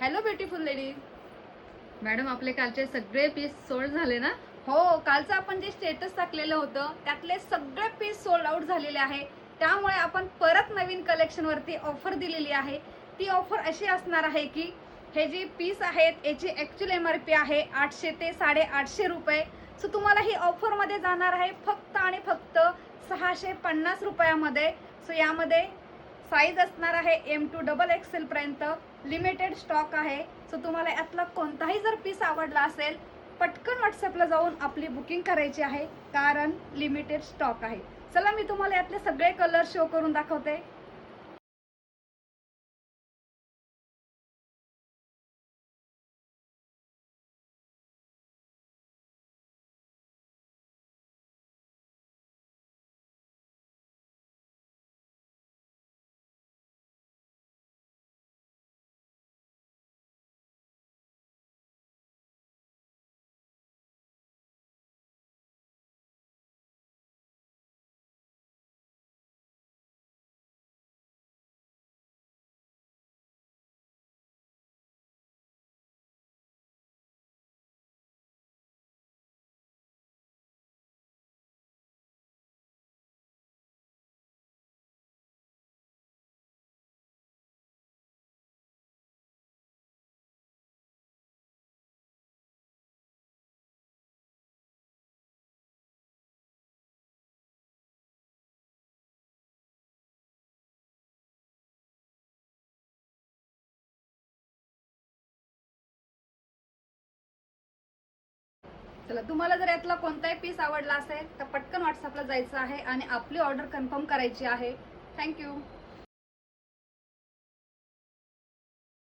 Hello beautiful ladies. Madam आपले कालचे सगळे पीस सोल्ड झाले ना? हो, कालचं आपण जे स्टेटस टाकलेलं होतं त्यातले सगळे पीस सोल्ड आउट झालेले आहे. त्यामुळे आपण परत नवीन कलेक्शन वरती ऑफर दिलेली आहे. ती ऑफर अशी असणार आहे की हे जे पीस आहेत याची ॲक्च्युअल MRP आहे 800 ते 850 रुपये. सो तुम्हाला ही ऑफरमध्ये जाणार आहे फक्त आणि फक्त 650 रुपयामध्ये. सो यामध्ये साईज असणार आहे M2 XXL पर्यंत. लिमिटेड स्टॉक आहे. सो तुम्हाला यातला कोणताही जर पीस आवडला असेल पटकन व्हॉट्सअपला जाऊन आपली बुकिंग करायची आहे, कारण लिमिटेड स्टॉक आहे. चला मी तुम्हाला यातले सगळे कलर शो करून दाखवते. चला, तुम्हाला जर यातला कोणताही पीस आवडला असेल तर पटकन व्हॉट्सअपला जायचं आहे आणि आपली ऑर्डर कन्फर्म करायची आहे. थँक्यू.